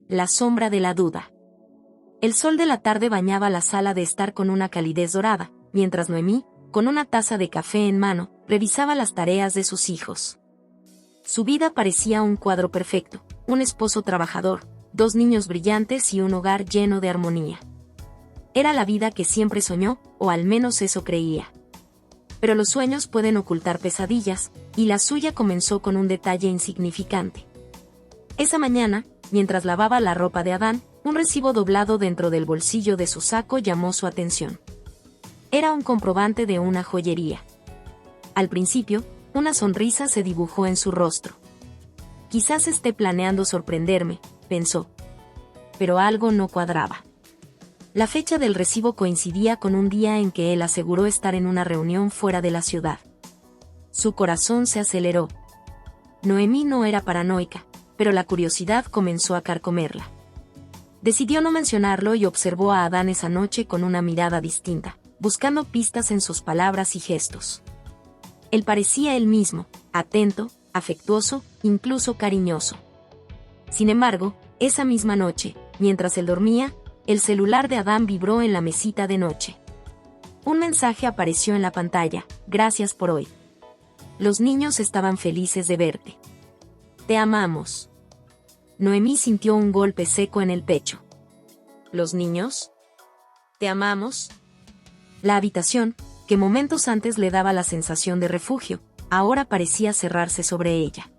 la sombra de la duda. El sol de la tarde bañaba la sala de estar con una calidez dorada, mientras Noemí, con una taza de café en mano, revisaba las tareas de sus hijos. Su vida parecía un cuadro perfecto, un esposo trabajador, 2 niños brillantes y un hogar lleno de armonía. Era la vida que siempre soñó, o al menos eso creía. Pero los sueños pueden ocultar pesadillas, y la suya comenzó con un detalle insignificante. Esa mañana, mientras lavaba la ropa de Adán, un recibo doblado dentro del bolsillo de su saco llamó su atención. Era un comprobante de una joyería. Al principio, una sonrisa se dibujó en su rostro. Quizás esté planeando sorprenderme, pensó. Pero algo no cuadraba. La fecha del recibo coincidía con un día en que él aseguró estar en una reunión fuera de la ciudad. Su corazón se aceleró. Noemí no era paranoica, pero la curiosidad comenzó a carcomerla. Decidió no mencionarlo y observó a Adán esa noche con una mirada distinta, buscando pistas en sus palabras y gestos. Él parecía el mismo, atento, afectuoso, incluso cariñoso. Sin embargo, esa misma noche, mientras él dormía, el celular de Adán vibró en la mesita de noche. Un mensaje apareció en la pantalla: gracias por hoy. Los niños estaban felices de verte. Te amamos. Noemí sintió un golpe seco en el pecho. ¿Los niños? ¿Te amamos? La habitación, que momentos antes le daba la sensación de refugio, ahora parecía cerrarse sobre ella.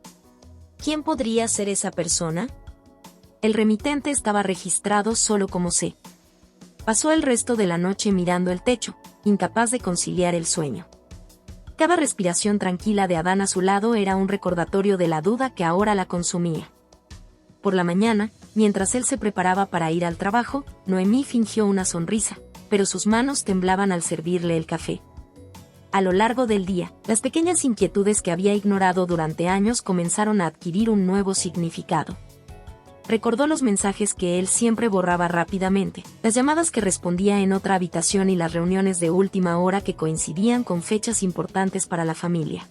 ¿Quién podría ser esa persona? El remitente estaba registrado solo como C. Pasó el resto de la noche mirando el techo, incapaz de conciliar el sueño. Cada respiración tranquila de Adán a su lado era un recordatorio de la duda que ahora la consumía. Por la mañana, mientras él se preparaba para ir al trabajo, Noemí fingió una sonrisa, pero sus manos temblaban al servirle el café. A lo largo del día, las pequeñas inquietudes que había ignorado durante años comenzaron a adquirir un nuevo significado. Recordó los mensajes que él siempre borraba rápidamente, las llamadas que respondía en otra habitación y las reuniones de última hora que coincidían con fechas importantes para la familia.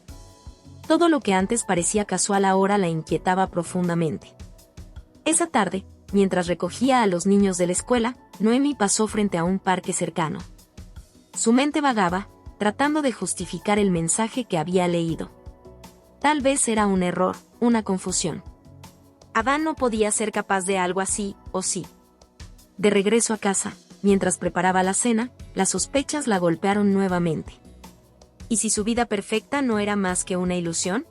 Todo lo que antes parecía casual ahora la inquietaba profundamente. Esa tarde, mientras recogía a los niños de la escuela, Noemí pasó frente a un parque cercano. Su mente vagaba, tratando de justificar el mensaje que había leído. Tal vez era un error, una confusión. Adán no podía ser capaz de algo así, ¿o sí? De regreso a casa, mientras preparaba la cena, las sospechas la golpearon nuevamente. ¿Y si su vida perfecta no era más que una ilusión?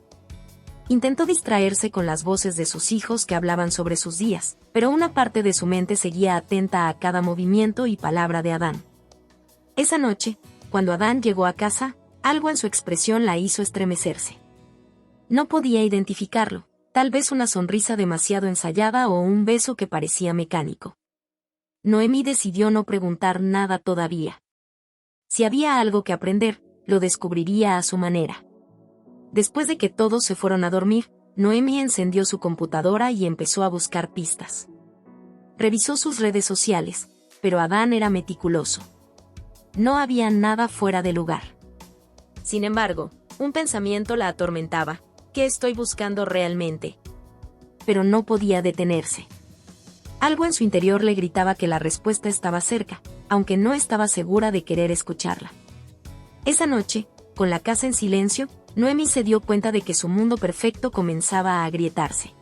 Intentó distraerse con las voces de sus hijos que hablaban sobre sus días, pero una parte de su mente seguía atenta a cada movimiento y palabra de Adán. Esa noche, cuando Adán llegó a casa, algo en su expresión la hizo estremecerse. No podía identificarlo. Tal vez una sonrisa demasiado ensayada o un beso que parecía mecánico. Noemí decidió no preguntar nada todavía. Si había algo que aprender, lo descubriría a su manera. Después de que todos se fueron a dormir, Noemí encendió su computadora y empezó a buscar pistas. Revisó sus redes sociales, pero Adán era meticuloso. No había nada fuera de lugar. Sin embargo, un pensamiento la atormentaba. ¿Qué estoy buscando realmente? Pero no podía detenerse. Algo en su interior le gritaba que la respuesta estaba cerca, aunque no estaba segura de querer escucharla. Esa noche, con la casa en silencio, Noemí se dio cuenta de que su mundo perfecto comenzaba a agrietarse.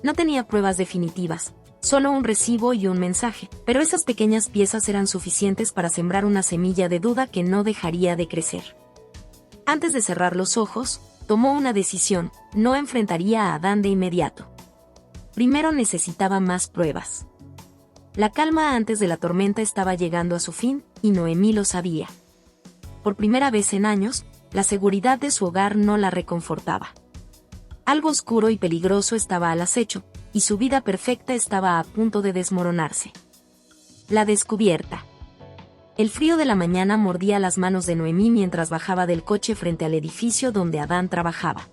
No tenía pruebas definitivas, solo un recibo y un mensaje, pero esas pequeñas piezas eran suficientes para sembrar una semilla de duda que no dejaría de crecer. Antes de cerrar los ojos, tomó una decisión: no enfrentaría a Adán de inmediato. Primero necesitaba más pruebas. La calma antes de la tormenta estaba llegando a su fin, y Noemí lo sabía. Por primera vez en años, la seguridad de su hogar no la reconfortaba. Algo oscuro y peligroso estaba al acecho, y su vida perfecta estaba a punto de desmoronarse. La descubierta. El frío de la mañana mordía las manos de Noemí mientras bajaba del coche frente al edificio donde Adán trabajaba.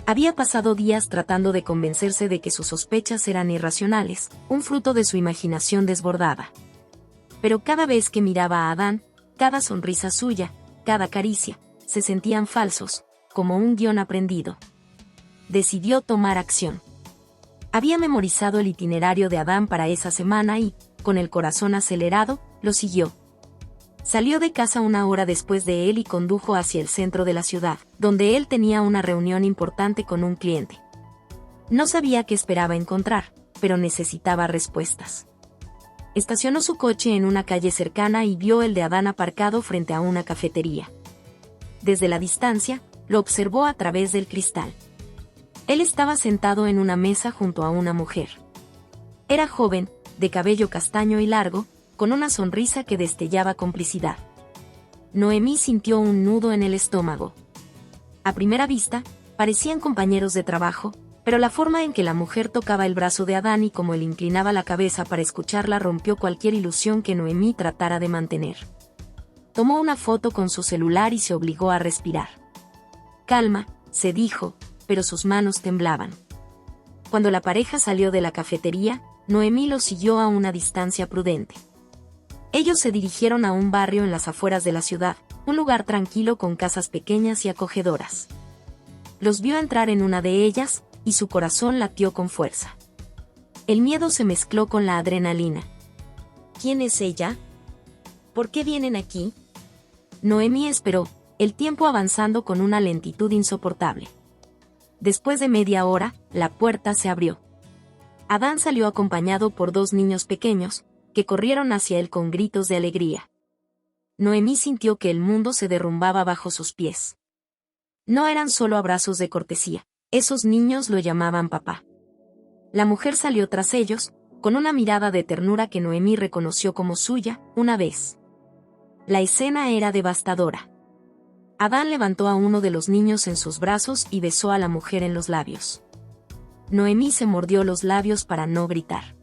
Había pasado días tratando de convencerse de que sus sospechas eran irracionales, un fruto de su imaginación desbordada. Pero cada vez que miraba a Adán, cada sonrisa suya, cada caricia, se sentían falsos, como un guión aprendido. Decidió tomar acción. Había memorizado el itinerario de Adán para esa semana y, con el corazón acelerado, lo siguió. Salió de casa una hora después de él y condujo hacia el centro de la ciudad, donde él tenía una reunión importante con un cliente. No sabía qué esperaba encontrar, pero necesitaba respuestas. Estacionó su coche en una calle cercana y vio el de Adán aparcado frente a una cafetería. Desde la distancia, lo observó a través del cristal. Él estaba sentado en una mesa junto a una mujer. Era joven, de cabello castaño y largo, con una sonrisa que destellaba complicidad. Noemí sintió un nudo en el estómago. A primera vista, parecían compañeros de trabajo, pero la forma en que la mujer tocaba el brazo de Adán y cómo él inclinaba la cabeza para escucharla rompió cualquier ilusión que Noemí tratara de mantener. Tomó una foto con su celular y se obligó a respirar. Calma, se dijo, pero sus manos temblaban. Cuando la pareja salió de la cafetería, Noemí lo siguió a una distancia prudente. Ellos se dirigieron a un barrio en las afueras de la ciudad, un lugar tranquilo con casas pequeñas y acogedoras. Los vio entrar en una de ellas, y su corazón latió con fuerza. El miedo se mezcló con la adrenalina. ¿Quién es ella? ¿Por qué vienen aquí? Noemí esperó, el tiempo avanzando con una lentitud insoportable. Después de media hora, la puerta se abrió. Adán salió acompañado por dos niños pequeños, que corrieron hacia él con gritos de alegría. Noemí sintió que el mundo se derrumbaba bajo sus pies. No eran solo abrazos de cortesía, esos niños lo llamaban papá. La mujer salió tras ellos, con una mirada de ternura que Noemí reconoció como suya, una vez. La escena era devastadora. Adán levantó a uno de los niños en sus brazos y besó a la mujer en los labios. Noemí se mordió los labios para no gritar.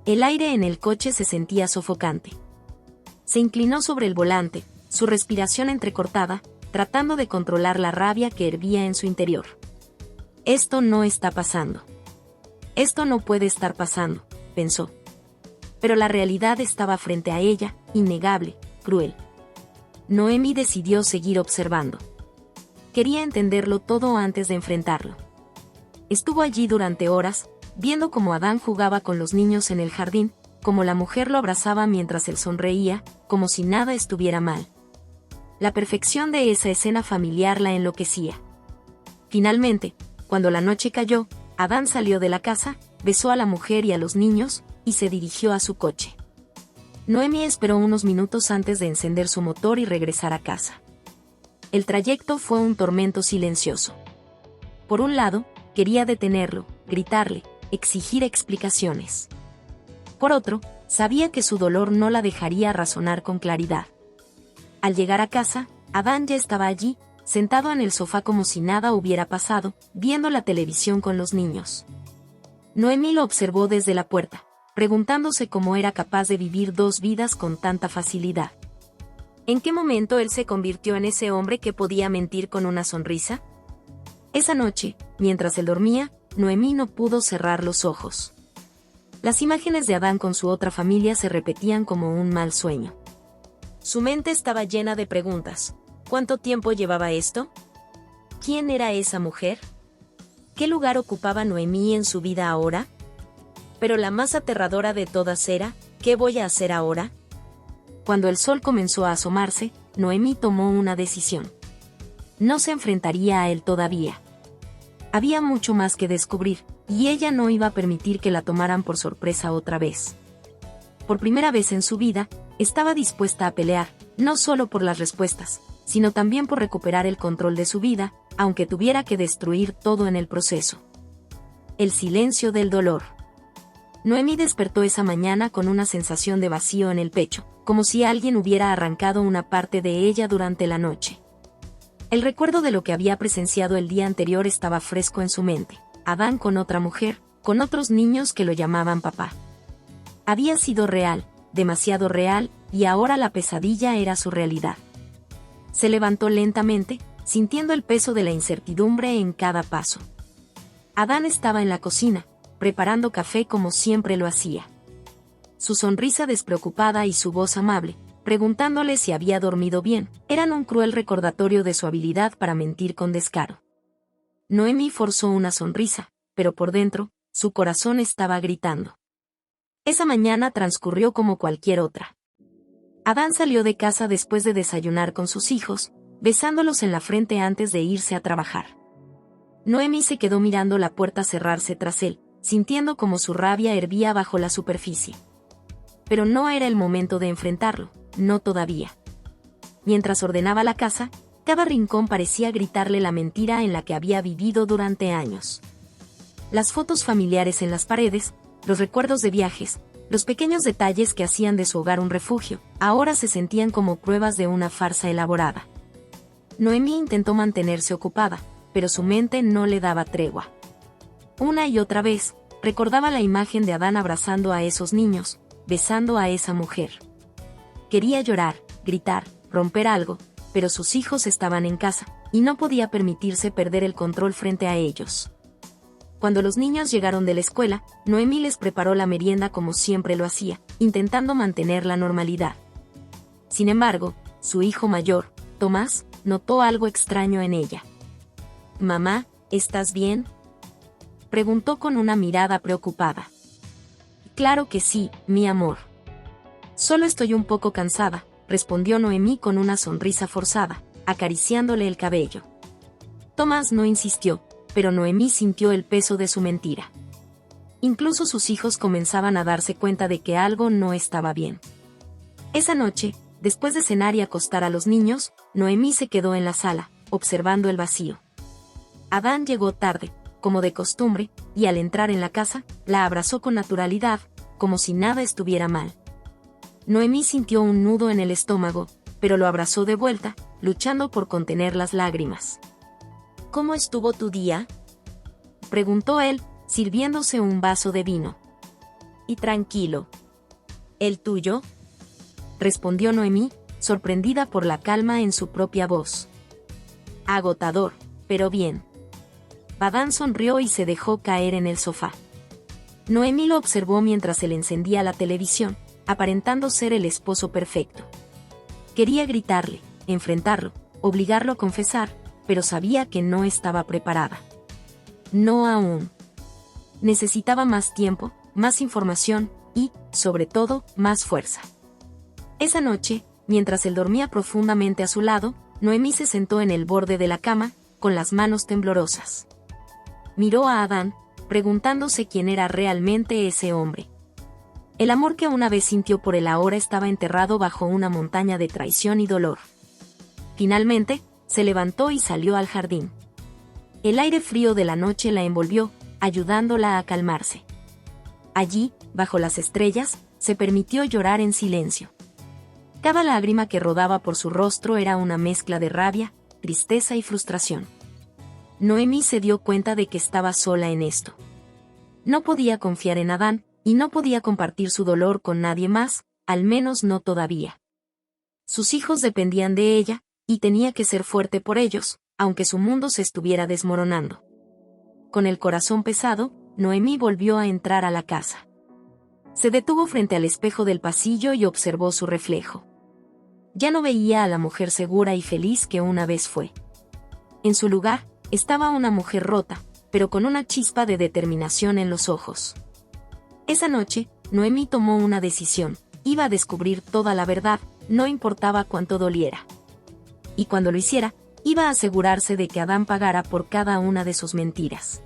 El aire en el coche se sentía sofocante. Se inclinó sobre el volante, su respiración entrecortada, tratando de controlar la rabia que hervía en su interior. Esto no está pasando. Esto no puede estar pasando, pensó. Pero la realidad estaba frente a ella, innegable, cruel. Noemí decidió seguir observando. Quería entenderlo todo antes de enfrentarlo. Estuvo allí durante horas, viendo cómo Adán jugaba con los niños en el jardín, cómo la mujer lo abrazaba mientras él sonreía, como si nada estuviera mal. La perfección de esa escena familiar la enloquecía. Finalmente, cuando la noche cayó, Adán salió de la casa, besó a la mujer y a los niños, y se dirigió a su coche. Noemí esperó unos minutos antes de encender su motor y regresar a casa. El trayecto fue un tormento silencioso. Por un lado, quería detenerlo, gritarle, exigir explicaciones. Por otro, sabía que su dolor no la dejaría razonar con claridad. Al llegar a casa, Adán ya estaba allí, sentado en el sofá como si nada hubiera pasado, viendo la televisión con los niños. Noemí lo observó desde la puerta, preguntándose cómo era capaz de vivir dos vidas con tanta facilidad. ¿En qué momento él se convirtió en ese hombre que podía mentir con una sonrisa? Esa noche, mientras él dormía, Noemí no pudo cerrar los ojos. Las imágenes de Adán con su otra familia se repetían como un mal sueño. Su mente estaba llena de preguntas. ¿Cuánto tiempo llevaba esto? ¿Quién era esa mujer? ¿Qué lugar ocupaba Noemí en su vida ahora? Pero la más aterradora de todas era, ¿qué voy a hacer ahora? Cuando el sol comenzó a asomarse, Noemí tomó una decisión. No se enfrentaría a él todavía. Había mucho más que descubrir, y ella no iba a permitir que la tomaran por sorpresa otra vez. Por primera vez en su vida, estaba dispuesta a pelear, no solo por las respuestas, sino también por recuperar el control de su vida, aunque tuviera que destruir todo en el proceso. El silencio del dolor. Noemí despertó esa mañana con una sensación de vacío en el pecho, como si alguien hubiera arrancado una parte de ella durante la noche. El recuerdo de lo que había presenciado el día anterior estaba fresco en su mente. Adán con otra mujer, con otros niños que lo llamaban papá. Había sido real, demasiado real, y ahora la pesadilla era su realidad. Se levantó lentamente, sintiendo el peso de la incertidumbre en cada paso. Adán estaba en la cocina, preparando café como siempre lo hacía. Su sonrisa despreocupada y su voz amable, preguntándole si había dormido bien, eran un cruel recordatorio de su habilidad para mentir con descaro. Noemí forzó una sonrisa, pero por dentro, Su corazón estaba gritando. Esa mañana transcurrió como cualquier otra. Adán salió de casa después de desayunar con sus hijos, besándolos en la frente antes de irse a trabajar. Noemi se quedó mirando la puerta cerrarse tras él, sintiendo como su rabia hervía bajo la superficie. Pero no era el momento de enfrentarlo, no todavía. Mientras ordenaba la casa, cada rincón parecía gritarle la mentira en la que había vivido durante años. Las fotos familiares en las paredes, los recuerdos de viajes, los pequeños detalles que hacían de su hogar un refugio, ahora se sentían como pruebas de una farsa elaborada. Noemi intentó mantenerse ocupada, pero su mente no le daba tregua. Una y otra vez, recordaba la imagen de Adán abrazando a esos niños, besando a esa mujer. Quería llorar, gritar, romper algo, pero sus hijos estaban en casa, y no podía permitirse perder el control frente a ellos. Cuando los niños llegaron de la escuela, Noemi les preparó la merienda como siempre lo hacía, intentando mantener la normalidad. Sin embargo, su hijo mayor, Tomás, notó algo extraño en ella. «Mamá, ¿estás bien?», preguntó con una mirada preocupada. «Claro que sí, mi amor. Solo estoy un poco cansada», respondió Noemi con una sonrisa forzada, acariciándole el cabello. Tomás no insistió, pero Noemi sintió el peso de su mentira. Incluso sus hijos comenzaban a darse cuenta de que algo no estaba bien. Esa noche, después de cenar y acostar a los niños, Noemi se quedó en la sala, observando el vacío. Adán llegó tarde, como de costumbre, y al entrar en la casa, la abrazó con naturalidad, como si nada estuviera mal. Noemi sintió un nudo en el estómago, pero lo abrazó de vuelta, luchando por contener las lágrimas. «¿Cómo estuvo tu día?», preguntó él, sirviéndose un vaso de vino. «Y tranquilo». «¿El tuyo?», respondió Noemi, sorprendida por la calma en su propia voz. «Agotador, pero bien». Adán sonrió y se dejó caer en el sofá. Noemi lo observó mientras él encendía la televisión, aparentando ser el esposo perfecto. Quería gritarle, enfrentarlo, obligarlo a confesar, pero sabía que no estaba preparada. No aún. Necesitaba más tiempo, más información y, sobre todo, más fuerza. Esa noche, mientras él dormía profundamente a su lado, Noemi se sentó en el borde de la cama, con las manos temblorosas. Miró a Adán, preguntándose quién era realmente ese hombre. El amor que una vez sintió por él ahora estaba enterrado bajo una montaña de traición y dolor. Finalmente, se levantó y salió al jardín. El aire frío de la noche la envolvió, ayudándola a calmarse. Allí, bajo las estrellas, se permitió llorar en silencio. Cada lágrima que rodaba por su rostro era una mezcla de rabia, tristeza y frustración. Noemi se dio cuenta de que estaba sola en esto. No podía confiar en Adán, y no podía compartir su dolor con nadie más, al menos no todavía. Sus hijos dependían de ella, y tenía que ser fuerte por ellos, aunque su mundo se estuviera desmoronando. Con el corazón pesado, Noemi volvió a entrar a la casa. Se detuvo frente al espejo del pasillo y observó su reflejo. Ya no veía a la mujer segura y feliz que una vez fue. En su lugar, estaba una mujer rota, pero con una chispa de determinación en los ojos. Esa noche, Noemi tomó una decisión: iba a descubrir toda la verdad, no importaba cuánto doliera. Y cuando lo hiciera, iba a asegurarse de que Adán pagara por cada una de sus mentiras.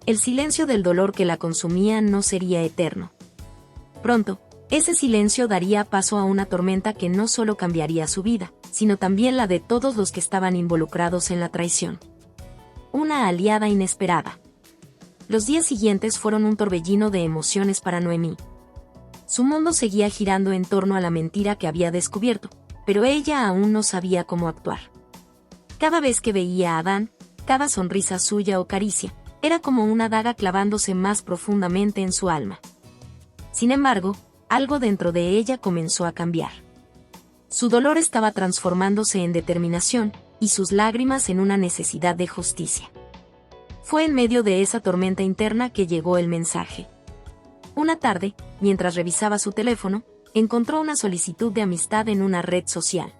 El silencio del dolor que la consumía no sería eterno. Pronto, ese silencio daría paso a una tormenta que no solo cambiaría su vida, sino también la de todos los que estaban involucrados en la traición. Una aliada inesperada. Los días siguientes fueron un torbellino de emociones para Noemi. Su mundo seguía girando en torno a la mentira que había descubierto, pero ella aún no sabía cómo actuar. Cada vez que veía a Adán, cada sonrisa suya o caricia, era como una daga clavándose más profundamente en su alma. Sin embargo, algo dentro de ella comenzó a cambiar. Su dolor estaba transformándose en determinación, y sus lágrimas en una necesidad de justicia. Fue en medio de esa tormenta interna que llegó el mensaje. Una tarde, mientras revisaba su teléfono, encontró una solicitud de amistad en una red social.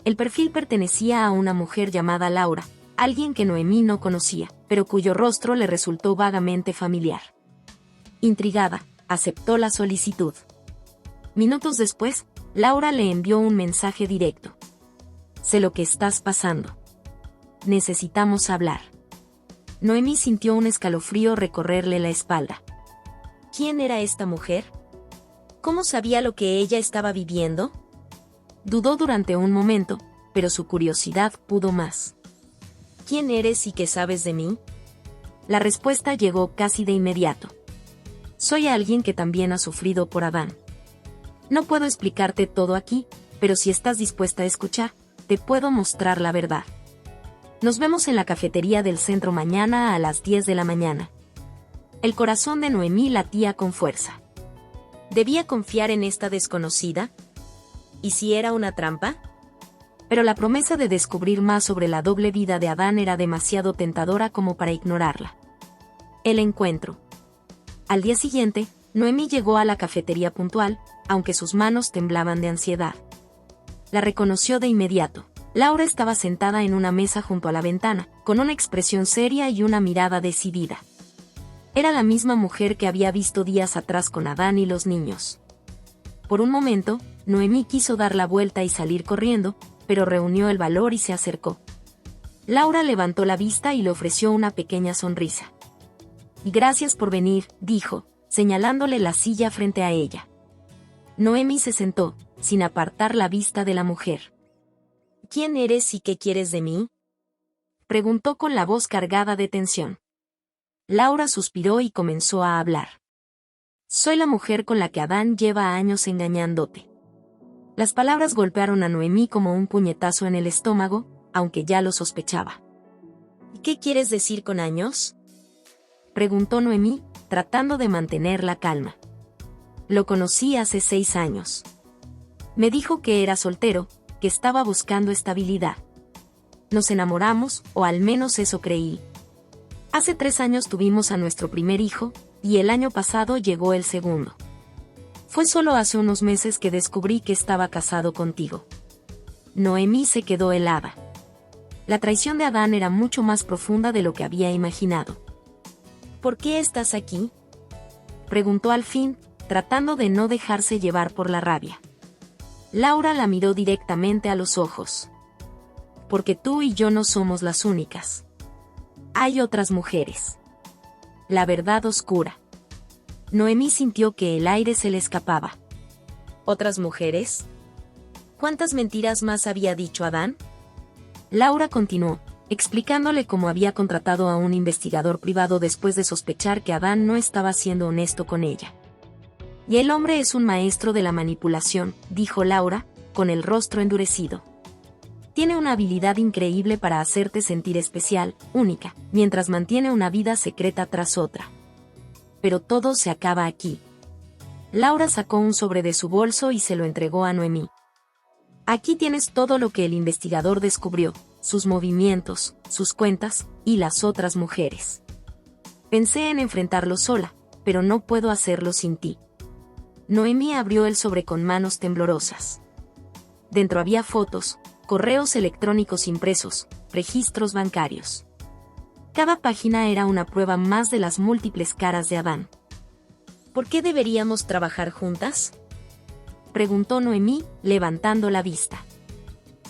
El perfil pertenecía a una mujer llamada Laura, alguien que Noemí no conocía, pero cuyo rostro le resultó vagamente familiar. Intrigada, aceptó la solicitud. Minutos después, Laura le envió un mensaje directo. Sé lo que estás pasando. Necesitamos hablar. Noemí sintió un escalofrío recorrerle la espalda. ¿Quién era esta mujer? ¿Cómo sabía lo que ella estaba viviendo? Dudó durante un momento, pero su curiosidad pudo más. ¿Quién eres y qué sabes de mí? La respuesta llegó casi de inmediato. Soy alguien que también ha sufrido por Adán. No puedo explicarte todo aquí, pero si estás dispuesta a escuchar, te puedo mostrar la verdad. Nos vemos en la cafetería del centro mañana a las 10 de la mañana. El corazón de Noemí latía con fuerza. ¿Debía confiar en esta desconocida? ¿Y si era una trampa? Pero la promesa de descubrir más sobre la doble vida de Adán era demasiado tentadora como para ignorarla. El encuentro. Al día siguiente, Noemí llegó a la cafetería puntual, aunque sus manos temblaban de ansiedad. La reconoció de inmediato. Laura estaba sentada en una mesa junto a la ventana, con una expresión seria y una mirada decidida. Era la misma mujer que había visto días atrás con Adán y los niños. Por un momento, Noemí quiso dar la vuelta y salir corriendo, pero reunió el valor y se acercó. Laura levantó la vista y le ofreció una pequeña sonrisa. Gracias por venir, dijo, señalándole la silla frente a ella. Noemí se sentó, sin apartar la vista de la mujer. ¿Quién eres y qué quieres de mí? Preguntó con la voz cargada de tensión. Laura suspiró y comenzó a hablar. Soy la mujer con la que Adán lleva años engañándote. Las palabras golpearon a Noemí como un puñetazo en el estómago, aunque ya lo sospechaba. ¿Qué quieres decir con años? Preguntó Noemí, tratando de mantener la calma. Lo conocí hace 6 años. Me dijo que era soltero, que estaba buscando estabilidad. Nos enamoramos, o al menos eso creí. Hace 3 años tuvimos a nuestro primer hijo, y el año pasado llegó el segundo. Fue solo hace unos meses que descubrí que estaba casado contigo. Noemí se quedó helada. La traición de Adán era mucho más profunda de lo que había imaginado. ¿Por qué estás aquí? Preguntó al fin, tratando de no dejarse llevar por la rabia. Laura la miró directamente a los ojos. Porque tú y yo no somos las únicas. Hay otras mujeres. La verdad oscura. Noemí sintió que el aire se le escapaba. ¿Otras mujeres? ¿Cuántas mentiras más había dicho Adán? Laura continuó, explicándole cómo había contratado a un investigador privado después de sospechar que Adán no estaba siendo honesto con ella. Y el hombre es un maestro de la manipulación, dijo Laura, con el rostro endurecido. Tiene una habilidad increíble para hacerte sentir especial, única, mientras mantiene una vida secreta tras otra. Pero todo se acaba aquí. Laura sacó un sobre de su bolso y se lo entregó a Noemí. Aquí tienes todo lo que el investigador descubrió, sus movimientos, sus cuentas, y las otras mujeres. Pensé en enfrentarlo sola, pero no puedo hacerlo sin ti. Noemí abrió el sobre con manos temblorosas. Dentro había fotos, correos electrónicos impresos, registros bancarios. Cada página era una prueba más de las múltiples caras de Adán. ¿Por qué deberíamos trabajar juntas? Preguntó Noemí, levantando la vista.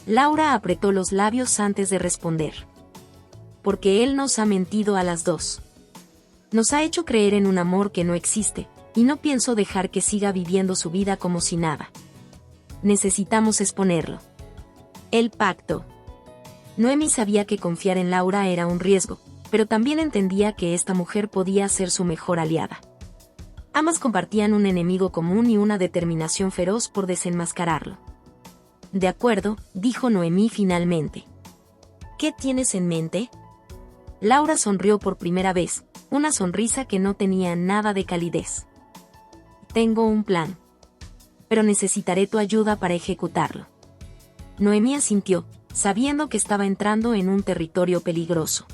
Laura apretó los labios antes de responder. Porque él nos ha mentido a las dos. Nos ha hecho creer en un amor que no existe, y no pienso dejar que siga viviendo su vida como si nada. Necesitamos exponerlo. El pacto. Noemí sabía que confiar en Laura era un riesgo, pero también entendía que esta mujer podía ser su mejor aliada. Ambas compartían un enemigo común y una determinación feroz por desenmascararlo. De acuerdo, dijo Noemí finalmente. ¿Qué tienes en mente? Laura sonrió por primera vez, una sonrisa que no tenía nada de calidez. Tengo un plan. Pero necesitaré tu ayuda para ejecutarlo. Noemí asintió, sabiendo que estaba entrando en un territorio peligroso.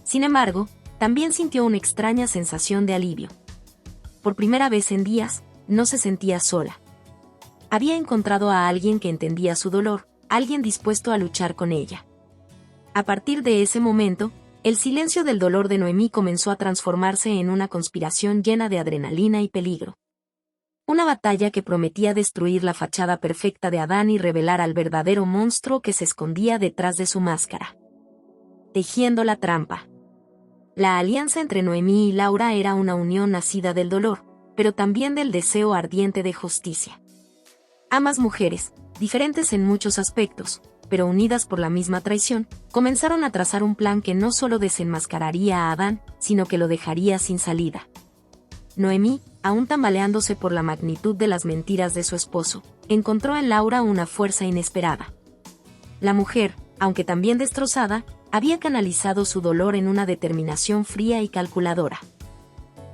Sin embargo, también sintió una extraña sensación de alivio. Por primera vez en días, no se sentía sola. Había encontrado a alguien que entendía su dolor, alguien dispuesto a luchar con ella. A partir de ese momento, el silencio del dolor de Noemí comenzó a transformarse en una conspiración llena de adrenalina y peligro. Una batalla que prometía destruir la fachada perfecta de Adán y revelar al verdadero monstruo que se escondía detrás de su máscara. Tejiendo la trampa. La alianza entre Noemí y Laura era una unión nacida del dolor, pero también del deseo ardiente de justicia. Ambas mujeres, diferentes en muchos aspectos, pero unidas por la misma traición, comenzaron a trazar un plan que no solo desenmascararía a Adán, sino que lo dejaría sin salida. Noemí, aún tambaleándose por la magnitud de las mentiras de su esposo, encontró en Laura una fuerza inesperada. La mujer, aunque también destrozada, había canalizado su dolor en una determinación fría y calculadora.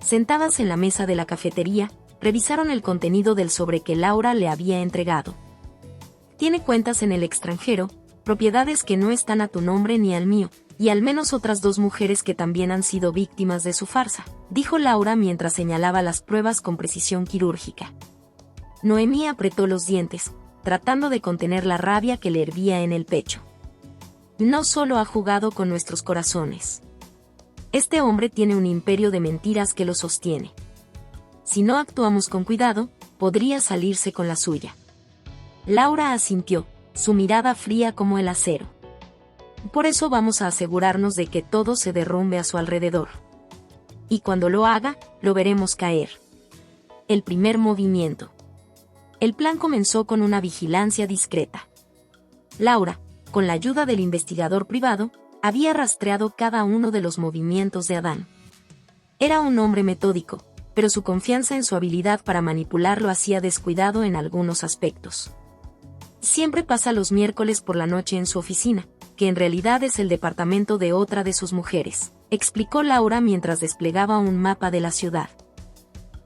Sentadas en la mesa de la cafetería, revisaron el contenido del sobre que Laura le había entregado. Tiene cuentas en el extranjero, propiedades que no están a tu nombre ni al mío, y al menos otras 2 mujeres que también han sido víctimas de su farsa, dijo Laura mientras señalaba las pruebas con precisión quirúrgica. Noemí apretó los dientes, tratando de contener la rabia que le hervía en el pecho. No solo ha jugado con nuestros corazones. Este hombre tiene un imperio de mentiras que lo sostiene. Si no actuamos con cuidado, podría salirse con la suya. Laura asintió, su mirada fría como el acero. Por eso vamos a asegurarnos de que todo se derrumbe a su alrededor. Y cuando lo haga, lo veremos caer. El primer movimiento. El plan comenzó con una vigilancia discreta. Laura, con la ayuda del investigador privado, había rastreado cada uno de los movimientos de Adán. Era un hombre metódico, pero su confianza en su habilidad para manipular lo hacía descuidado en algunos aspectos. Siempre pasa los miércoles por la noche en su oficina, que en realidad es el departamento de otra de sus mujeres, explicó Laura mientras desplegaba un mapa de la ciudad.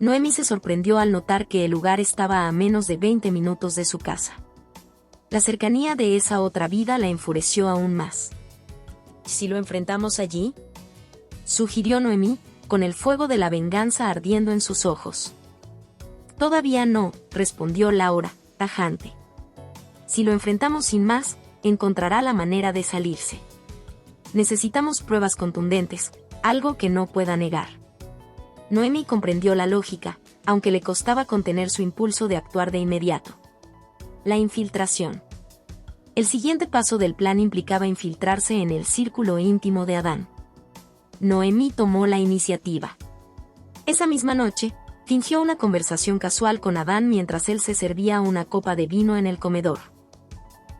Noemí se sorprendió al notar que el lugar estaba a menos de 20 minutos de su casa. La cercanía de esa otra vida la enfureció aún más. ¿Si lo enfrentamos allí?, sugirió Noemí, con el fuego de la venganza ardiendo en sus ojos. Todavía no, respondió Laura, tajante. Si lo enfrentamos sin más, encontrará la manera de salirse. Necesitamos pruebas contundentes, algo que no pueda negar. Noemí comprendió la lógica, aunque le costaba contener su impulso de actuar de inmediato. La infiltración. El siguiente paso del plan implicaba infiltrarse en el círculo íntimo de Adán. Noemí tomó la iniciativa. Esa misma noche, fingió una conversación casual con Adán mientras él se servía una copa de vino en el comedor.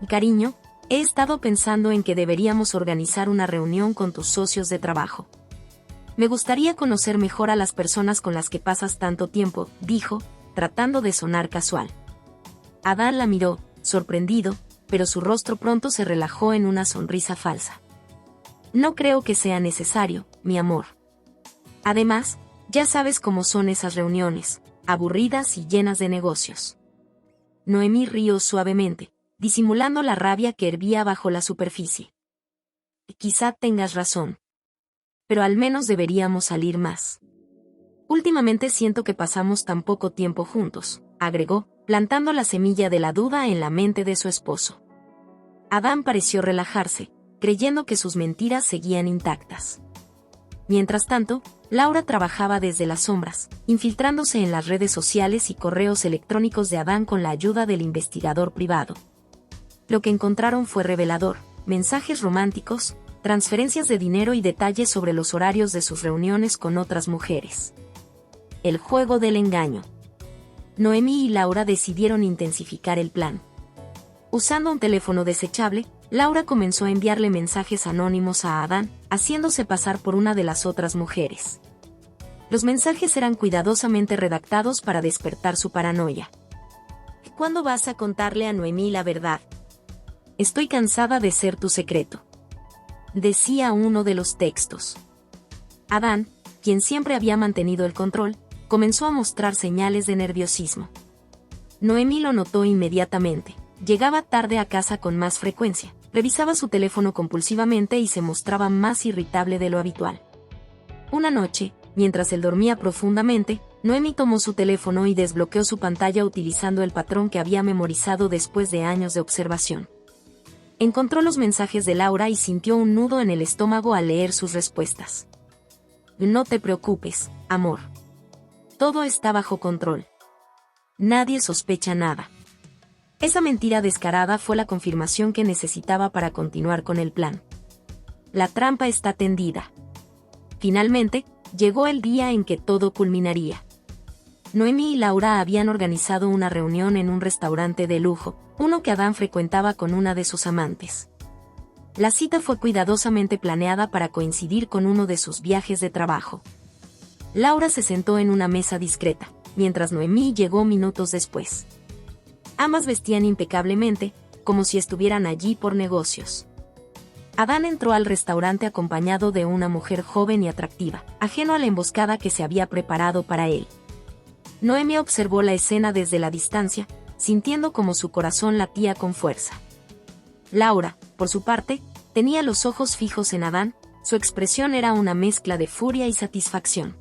Cariño, he estado pensando en que deberíamos organizar una reunión con tus socios de trabajo. Me gustaría conocer mejor a las personas con las que pasas tanto tiempo, dijo, tratando de sonar casual. Adán la miró, sorprendido, pero su rostro pronto se relajó en una sonrisa falsa. No creo que sea necesario, mi amor. Además, ya sabes cómo son esas reuniones, aburridas y llenas de negocios. Noemí rió suavemente, disimulando la rabia que hervía bajo la superficie. Quizá tengas razón. Pero al menos deberíamos salir más. Últimamente siento que pasamos tan poco tiempo juntos, agregó, plantando la semilla de la duda en la mente de su esposo. Adán pareció relajarse, creyendo que sus mentiras seguían intactas. Mientras tanto, Laura trabajaba desde las sombras, infiltrándose en las redes sociales y correos electrónicos de Adán con la ayuda del investigador privado. Lo que encontraron fue revelador: mensajes románticos, transferencias de dinero y detalles sobre los horarios de sus reuniones con otras mujeres. El juego del engaño. Noemí y Laura decidieron intensificar el plan. Usando un teléfono desechable, Laura comenzó a enviarle mensajes anónimos a Adán, haciéndose pasar por una de las otras mujeres. Los mensajes eran cuidadosamente redactados para despertar su paranoia. ¿Cuándo vas a contarle a Noemí la verdad? Estoy cansada de ser tu secreto, decía uno de los textos. Adán, quien siempre había mantenido el control, comenzó a mostrar señales de nerviosismo. Noemí lo notó inmediatamente. Llegaba tarde a casa con más frecuencia, revisaba su teléfono compulsivamente y se mostraba más irritable de lo habitual. Una noche, mientras él dormía profundamente, Noemí tomó su teléfono y desbloqueó su pantalla utilizando el patrón que había memorizado después de años de observación. Encontró los mensajes de Laura y sintió un nudo en el estómago al leer sus respuestas. No te preocupes, amor. Todo está bajo control. Nadie sospecha nada. Esa mentira descarada fue la confirmación que necesitaba para continuar con el plan. La trampa está tendida. Finalmente, llegó el día en que todo culminaría. Noemi y Laura habían organizado una reunión en un restaurante de lujo, uno que Adán frecuentaba con una de sus amantes. La cita fue cuidadosamente planeada para coincidir con uno de sus viajes de trabajo. Laura se sentó en una mesa discreta, mientras Noemi llegó minutos después. Ambas vestían impecablemente, como si estuvieran allí por negocios. Adán entró al restaurante acompañado de una mujer joven y atractiva, ajeno a la emboscada que se había preparado para él. Noemi observó la escena desde la distancia, sintiendo como su corazón latía con fuerza. Laura, por su parte, tenía los ojos fijos en Adán, su expresión era una mezcla de furia y satisfacción.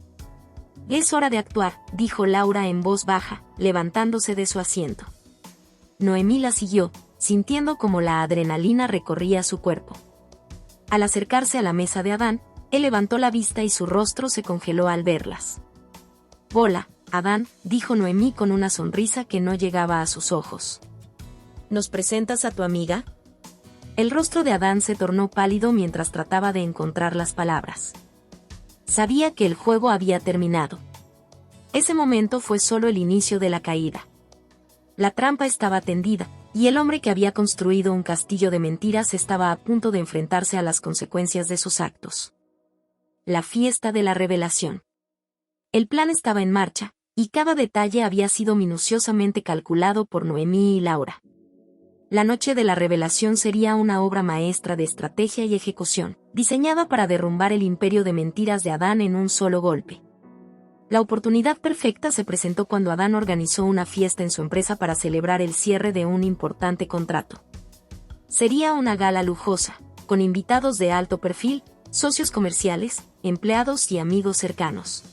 «Es hora de actuar», dijo Laura en voz baja, levantándose de su asiento. Noemi la siguió, sintiendo como la adrenalina recorría su cuerpo. Al acercarse a la mesa de Adán, él levantó la vista y su rostro se congeló al verlas. «Hola, Adán», dijo Noemi con una sonrisa que no llegaba a sus ojos. «¿Nos presentas a tu amiga?». El rostro de Adán se tornó pálido mientras trataba de encontrar las palabras. Sabía que el juego había terminado. Ese momento fue solo el inicio de la caída. La trampa estaba tendida, y el hombre que había construido un castillo de mentiras estaba a punto de enfrentarse a las consecuencias de sus actos. La fiesta de la revelación. El plan estaba en marcha, y cada detalle había sido minuciosamente calculado por Noemi y Laura. La noche de la revelación sería una obra maestra de estrategia y ejecución, diseñada para derrumbar el imperio de mentiras de Adán en un solo golpe. La oportunidad perfecta se presentó cuando Adán organizó una fiesta en su empresa para celebrar el cierre de un importante contrato. Sería una gala lujosa, con invitados de alto perfil, socios comerciales, empleados y amigos cercanos.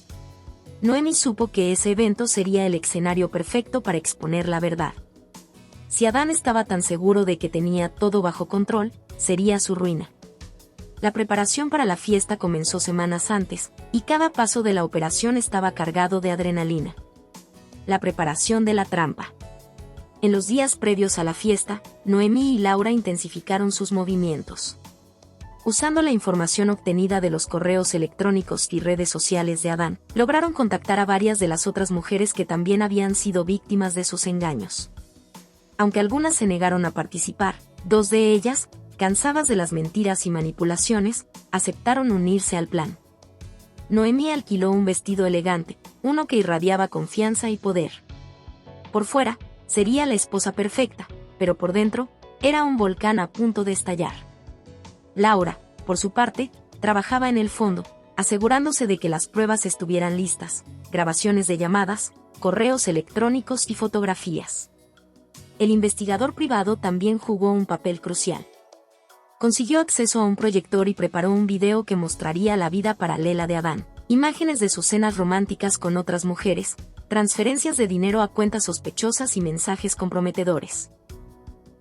Noemi supo que ese evento sería el escenario perfecto para exponer la verdad. Si Adán estaba tan seguro de que tenía todo bajo control, sería su ruina. La preparación para la fiesta comenzó semanas antes, y cada paso de la operación estaba cargado de adrenalina. La preparación de la trampa. En los días previos a la fiesta, Noemi y Laura intensificaron sus movimientos. Usando la información obtenida de los correos electrónicos y redes sociales de Adán, lograron contactar a varias de las otras mujeres que también habían sido víctimas de sus engaños. Aunque algunas se negaron a participar, dos de ellas, cansadas de las mentiras y manipulaciones, aceptaron unirse al plan. Noemi alquiló un vestido elegante, uno que irradiaba confianza y poder. Por fuera, sería la esposa perfecta, pero por dentro, era un volcán a punto de estallar. Laura, por su parte, trabajaba en el fondo, asegurándose de que las pruebas estuvieran listas, grabaciones de llamadas, correos electrónicos y fotografías. El investigador privado también jugó un papel crucial. Consiguió acceso a un proyector y preparó un video que mostraría la vida paralela de Adán, imágenes de sus cenas románticas con otras mujeres, transferencias de dinero a cuentas sospechosas y mensajes comprometedores.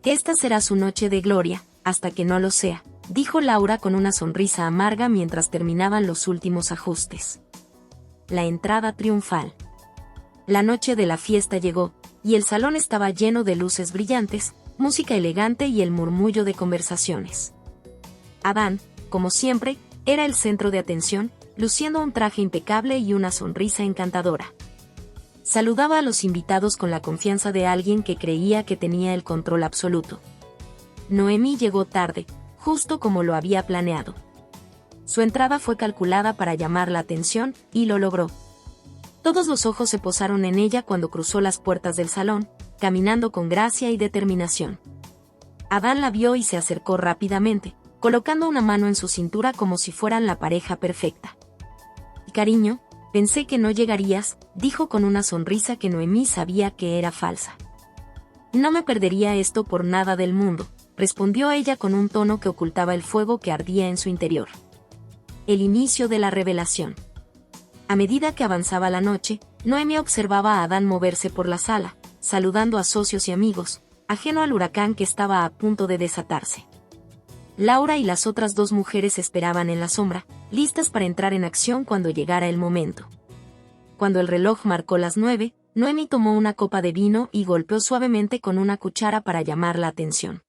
Esta será su noche de gloria, hasta que no lo sea, dijo Laura con una sonrisa amarga mientras terminaban los últimos ajustes. La entrada triunfal. La noche de la fiesta llegó, y el salón estaba lleno de luces brillantes, música elegante y el murmullo de conversaciones. Adán, como siempre, era el centro de atención, luciendo un traje impecable y una sonrisa encantadora. Saludaba a los invitados con la confianza de alguien que creía que tenía el control absoluto. Noemi llegó tarde, justo como lo había planeado. Su entrada fue calculada para llamar la atención, y lo logró. Todos los ojos se posaron en ella cuando cruzó las puertas del salón, caminando con gracia y determinación. Adán la vio y se acercó rápidamente, colocando una mano en su cintura como si fueran la pareja perfecta. «Cariño, pensé que no llegarías», dijo con una sonrisa que Noemi sabía que era falsa. «No me perdería esto por nada del mundo», respondió ella con un tono que ocultaba el fuego que ardía en su interior. El inicio de la revelación. A medida que avanzaba la noche, Noemi observaba a Adán moverse por la sala, saludando a socios y amigos, ajeno al huracán que estaba a punto de desatarse. Laura y las otras dos mujeres esperaban en la sombra, listas para entrar en acción cuando llegara el momento. Cuando el reloj marcó las 9, Noemi tomó una copa de vino y golpeó suavemente con una cuchara para llamar la atención.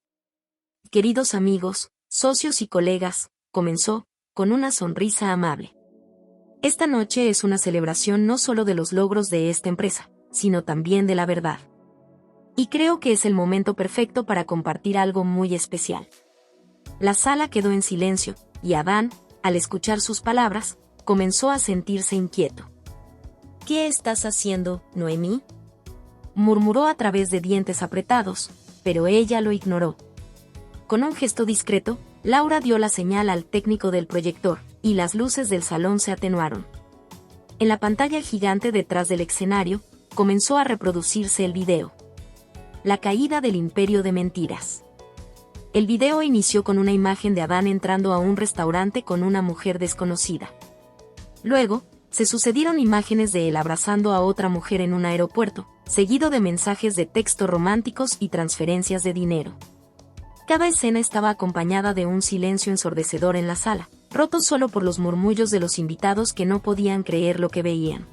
Queridos amigos, socios y colegas, comenzó, con una sonrisa amable. Esta noche es una celebración no solo de los logros de esta empresa, sino también de la verdad. Y creo que es el momento perfecto para compartir algo muy especial. La sala quedó en silencio, y Adán, al escuchar sus palabras, comenzó a sentirse inquieto. ¿Qué estás haciendo, Noemi?, murmuró a través de dientes apretados, pero ella lo ignoró. Con un gesto discreto, Laura dio la señal al técnico del proyector, y las luces del salón se atenuaron. En la pantalla gigante detrás del escenario, comenzó a reproducirse el video. La caída del imperio de mentiras. El video inició con una imagen de Adán entrando a un restaurante con una mujer desconocida. Luego, se sucedieron imágenes de él abrazando a otra mujer en un aeropuerto, seguido de mensajes de texto románticos y transferencias de dinero. Cada escena estaba acompañada de un silencio ensordecedor en la sala, roto solo por los murmullos de los invitados que no podían creer lo que veían.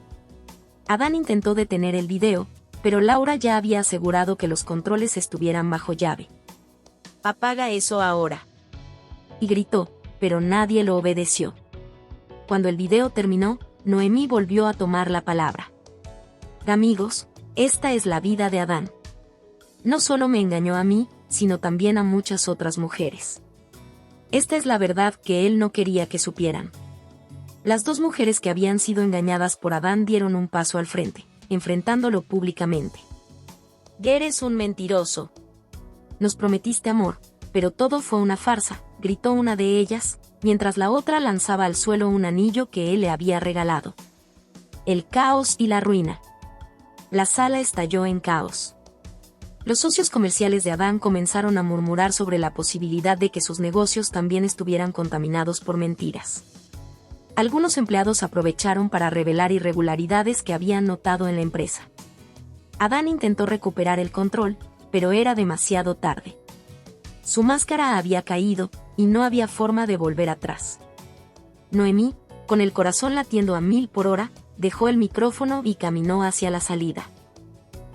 Adán intentó detener el video, pero Laura ya había asegurado que los controles estuvieran bajo llave. «Apaga eso ahora», y gritó, pero nadie lo obedeció. Cuando el video terminó, Noemi volvió a tomar la palabra. «Amigos, esta es la vida de Adán. No solo me engañó a mí, sino también a muchas otras mujeres. Esta es la verdad que él no quería que supieran». Las dos mujeres que habían sido engañadas por Adán dieron un paso al frente, enfrentándolo públicamente. «Eres un mentiroso. Nos prometiste amor, pero todo fue una farsa», gritó una de ellas, mientras la otra lanzaba al suelo un anillo que él le había regalado. El caos y la ruina. La sala estalló en caos. Los socios comerciales de Adán comenzaron a murmurar sobre la posibilidad de que sus negocios también estuvieran contaminados por mentiras. Algunos empleados aprovecharon para revelar irregularidades que habían notado en la empresa. Adán intentó recuperar el control, pero era demasiado tarde. Su máscara había caído, y no había forma de volver atrás. Noemi, con el corazón latiendo a 1000 por hora, dejó el micrófono y caminó hacia la salida.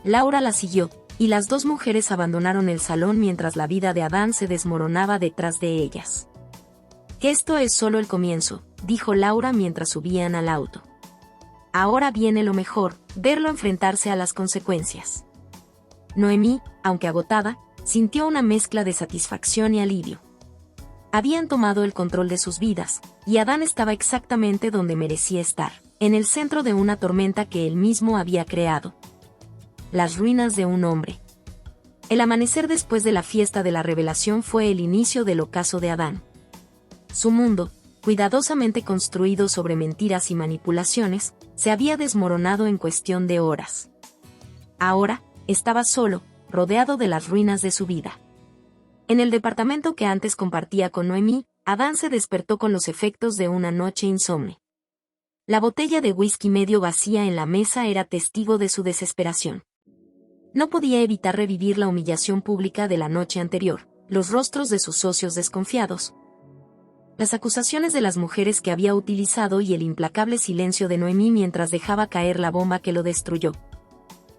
Laura la siguió, y las dos mujeres abandonaron el salón mientras la vida de Adán se desmoronaba detrás de ellas. «Esto es solo el comienzo», dijo Laura mientras subían al auto. «Ahora viene lo mejor, verlo enfrentarse a las consecuencias». Noemi, aunque agotada, sintió una mezcla de satisfacción y alivio. Habían tomado el control de sus vidas, y Adán estaba exactamente donde merecía estar, en el centro de una tormenta que él mismo había creado. Las ruinas de un hombre. El amanecer después de la fiesta de la revelación fue el inicio del ocaso de Adán. Su mundo, cuidadosamente construido sobre mentiras y manipulaciones, se había desmoronado en cuestión de horas. Ahora, estaba solo, rodeado de las ruinas de su vida. En el departamento que antes compartía con Noemi, Adán se despertó con los efectos de una noche insomne. La botella de whisky medio vacía en la mesa era testigo de su desesperación. No podía evitar revivir la humillación pública de la noche anterior, los rostros de sus socios desconfiados, las acusaciones de las mujeres que había utilizado y el implacable silencio de Noemi mientras dejaba caer la bomba que lo destruyó.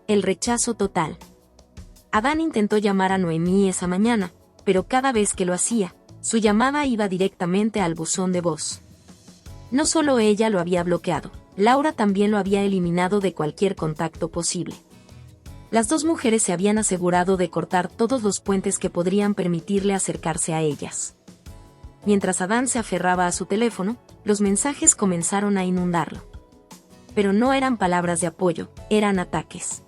El rechazo total. Adán intentó llamar a Noemi esa mañana, pero cada vez que lo hacía, su llamada iba directamente al buzón de voz. No solo ella lo había bloqueado, Laura también lo había eliminado de cualquier contacto posible. Las dos mujeres se habían asegurado de cortar todos los puentes que podrían permitirle acercarse a ellas. Mientras Adán se aferraba a su teléfono, los mensajes comenzaron a inundarlo. Pero no eran palabras de apoyo, eran ataques.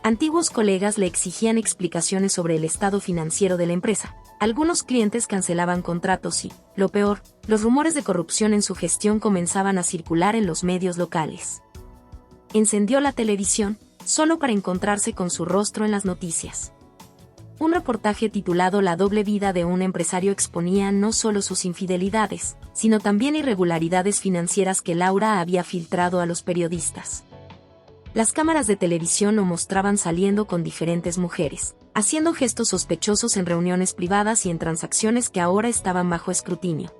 Antiguos colegas le exigían explicaciones sobre el estado financiero de la empresa. Algunos clientes cancelaban contratos y, lo peor, los rumores de corrupción en su gestión comenzaban a circular en los medios locales. Encendió la televisión, solo para encontrarse con su rostro en las noticias. Un reportaje titulado La doble vida de un empresario exponía no solo sus infidelidades, sino también irregularidades financieras que Laura había filtrado a los periodistas. Las cámaras de televisión lo mostraban saliendo con diferentes mujeres, haciendo gestos sospechosos en reuniones privadas y en transacciones que ahora estaban bajo escrutinio.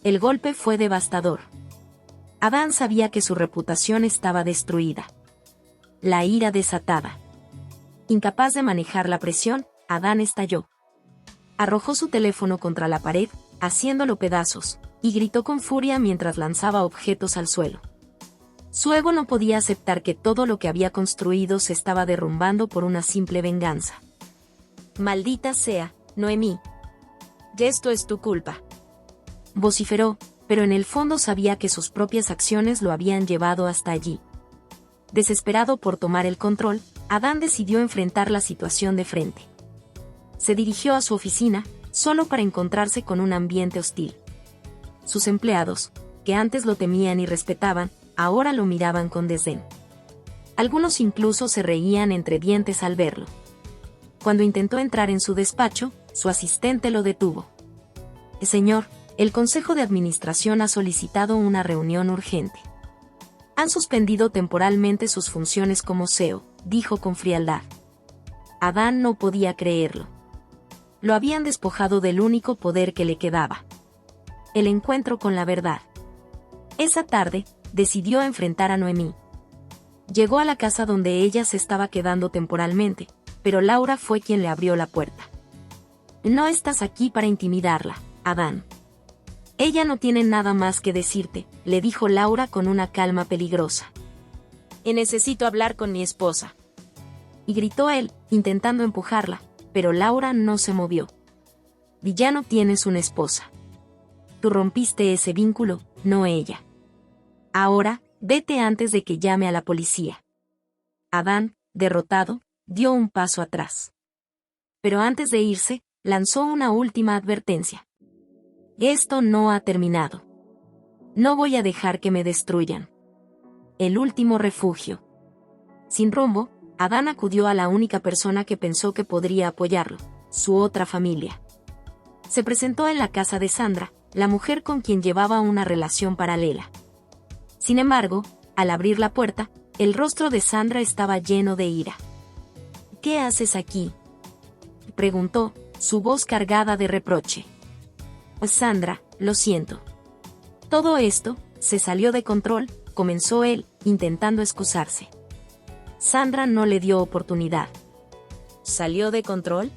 El golpe fue devastador. Adán sabía que su reputación estaba destruida. La ira desatada. Incapaz de manejar la presión, Adán estalló. Arrojó su teléfono contra la pared, haciéndolo pedazos, y gritó con furia mientras lanzaba objetos al suelo. Su ego no podía aceptar que todo lo que había construido se estaba derrumbando por una simple venganza. «Maldita sea, Noemí. Ya esto es tu culpa», vociferó, pero en el fondo sabía que sus propias acciones lo habían llevado hasta allí. Desesperado por tomar el control, Adán decidió enfrentar la situación de frente. Se dirigió a su oficina, solo para encontrarse con un ambiente hostil. Sus empleados, que antes lo temían y respetaban, ahora lo miraban con desdén. Algunos incluso se reían entre dientes al verlo. Cuando intentó entrar en su despacho, su asistente lo detuvo. «Señor, el Consejo de Administración ha solicitado una reunión urgente. Han suspendido temporalmente sus funciones como CEO», dijo con frialdad. Adán no podía creerlo. Lo habían despojado del único poder que le quedaba: el encuentro con la verdad. Esa tarde, decidió enfrentar a Noemí. Llegó a la casa donde ella se estaba quedando temporalmente, pero Laura fue quien le abrió la puerta. «No estás aquí para intimidarla, Adán. Ella no tiene nada más que decirte», le dijo Laura con una calma peligrosa. «Necesito hablar con mi esposa», y gritó él, intentando empujarla, pero Laura no se movió. «Ya no tienes una esposa. Tú rompiste ese vínculo, no ella. Ahora, vete antes de que llame a la policía». Adán, derrotado, dio un paso atrás. Pero antes de irse, lanzó una última advertencia. «Esto no ha terminado. No voy a dejar que me destruyan». El último refugio. Sin rumbo, Adán acudió a la única persona que pensó que podría apoyarlo: su otra familia. Se presentó en la casa de Sandra, la mujer con quien llevaba una relación paralela. Sin embargo, al abrir la puerta, el rostro de Sandra estaba lleno de ira. «¿Qué haces aquí?», preguntó, su voz cargada de reproche. «Sandra, lo siento. Todo esto se salió de control», comenzó él, intentando excusarse. Sandra no le dio oportunidad. «¿Salió de control?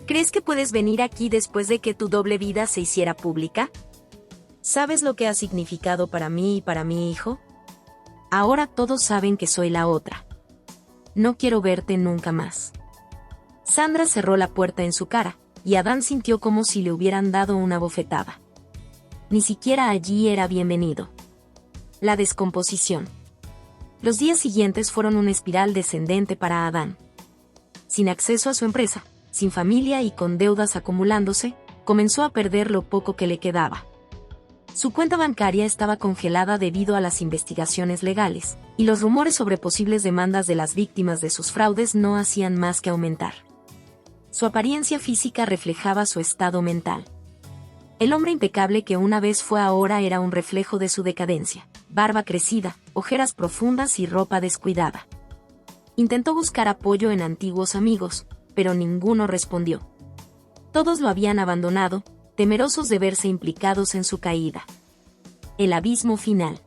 ¿Crees que puedes venir aquí después de que tu doble vida se hiciera pública? ¿Sabes lo que ha significado para mí y para mi hijo? Ahora todos saben que soy la otra. No quiero verte nunca más». Sandra cerró la puerta en su cara, y Adán sintió como si le hubieran dado una bofetada. Ni siquiera allí era bienvenido. La descomposición. Los días siguientes fueron una espiral descendente para Adán. Sin acceso a su empresa, sin familia y con deudas acumulándose, comenzó a perder lo poco que le quedaba. Su cuenta bancaria estaba congelada debido a las investigaciones legales, y los rumores sobre posibles demandas de las víctimas de sus fraudes no hacían más que aumentar. Su apariencia física reflejaba su estado mental. El hombre impecable que una vez fue ahora era un reflejo de su decadencia: barba crecida, ojeras profundas y ropa descuidada. Intentó buscar apoyo en antiguos amigos, pero ninguno respondió. Todos lo habían abandonado, temerosos de verse implicados en su caída. El abismo final.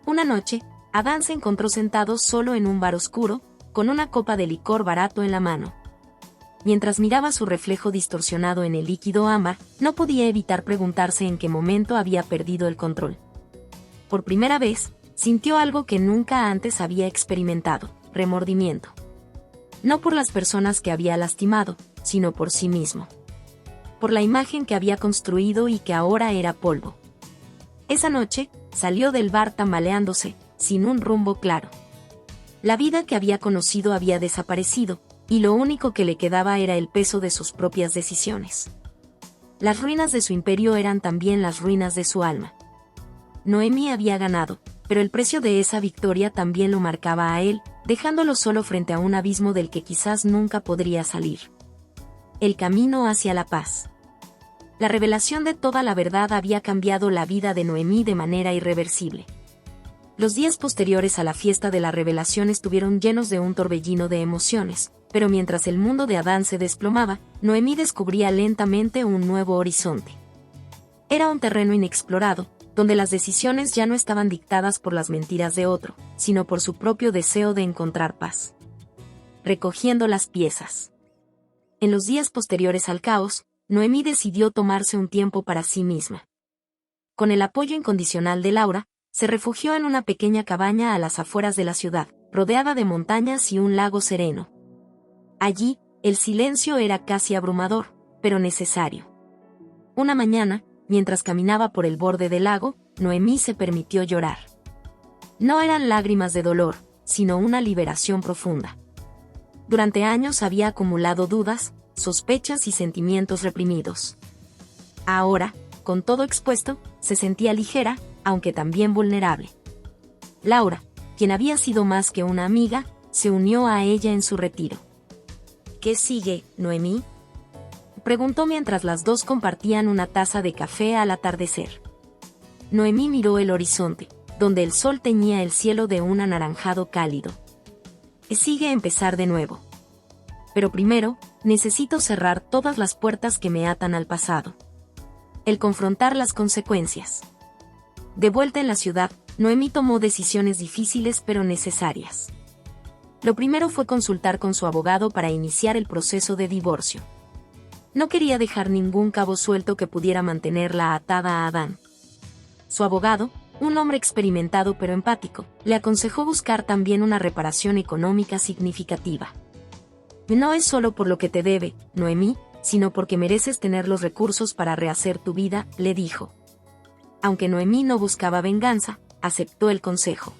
Una noche, Adán se encontró sentado solo en un bar oscuro, con una copa de licor barato en la mano. Mientras miraba su reflejo distorsionado en el líquido ámbar, no podía evitar preguntarse en qué momento había perdido el control. Por primera vez, sintió algo que nunca antes había experimentado: remordimiento. No por las personas que había lastimado, sino por sí mismo. Por la imagen que había construido y que ahora era polvo. Esa noche, salió del bar tambaleándose, sin un rumbo claro. La vida que había conocido había desaparecido, y lo único que le quedaba era el peso de sus propias decisiones. Las ruinas de su imperio eran también las ruinas de su alma. Noemí había ganado, pero el precio de esa victoria también lo marcaba a él, dejándolo solo frente a un abismo del que quizás nunca podría salir. El camino hacia la paz. La revelación de toda la verdad había cambiado la vida de Noemí de manera irreversible. Los días posteriores a la fiesta de la revelación estuvieron llenos de un torbellino de emociones, pero mientras el mundo de Adán se desplomaba, Noemí descubría lentamente un nuevo horizonte. Era un terreno inexplorado, donde las decisiones ya no estaban dictadas por las mentiras de otro, sino por su propio deseo de encontrar paz. Recogiendo las piezas. En los días posteriores al caos, Noemí decidió tomarse un tiempo para sí misma. Con el apoyo incondicional de Laura, se refugió en una pequeña cabaña a las afueras de la ciudad, rodeada de montañas y un lago sereno. Allí, el silencio era casi abrumador, pero necesario. Una mañana, mientras caminaba por el borde del lago, Noemí se permitió llorar. No eran lágrimas de dolor, sino una liberación profunda. Durante años había acumulado dudas, sospechas y sentimientos reprimidos. Ahora, con todo expuesto, se sentía ligera, aunque también vulnerable. Laura, quien había sido más que una amiga, se unió a ella en su retiro. ¿Qué sigue, Noemí?, preguntó mientras las dos compartían una taza de café al atardecer. Noemí miró el horizonte, donde el sol teñía el cielo de un anaranjado cálido. Sigue empezar de nuevo. Pero primero, necesito cerrar todas las puertas que me atan al pasado. El confrontar las consecuencias. De vuelta en la ciudad, Noemí tomó decisiones difíciles pero necesarias. Lo primero fue consultar con su abogado para iniciar el proceso de divorcio. No quería dejar ningún cabo suelto que pudiera mantenerla atada a Adán. Su abogado, un hombre experimentado pero empático, le aconsejó buscar también una reparación económica significativa. No es solo por lo que te debe, Noemí, sino porque mereces tener los recursos para rehacer tu vida, le dijo. Aunque Noemí no buscaba venganza, aceptó el consejo.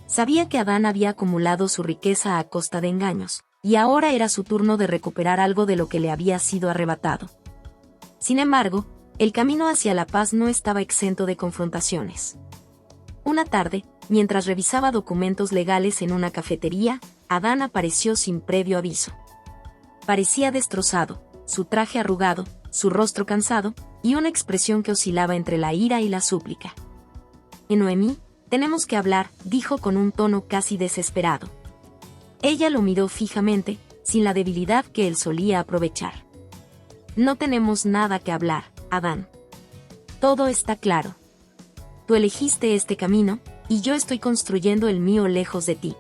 Sabía que Adán había acumulado su riqueza a costa de engaños, y ahora era su turno de recuperar algo de lo que le había sido arrebatado. Sin embargo, el camino hacia la paz no estaba exento de confrontaciones. Una tarde, mientras revisaba documentos legales en una cafetería, Adán apareció sin previo aviso. Parecía destrozado, su traje arrugado, su rostro cansado, y una expresión que oscilaba entre la ira y la súplica. Noemí, tenemos que hablar, dijo con un tono casi desesperado. Ella lo miró fijamente, sin la debilidad que él solía aprovechar. No tenemos nada que hablar, Adán. Todo está claro. Tú elegiste este camino, y yo estoy construyendo el mío lejos de ti.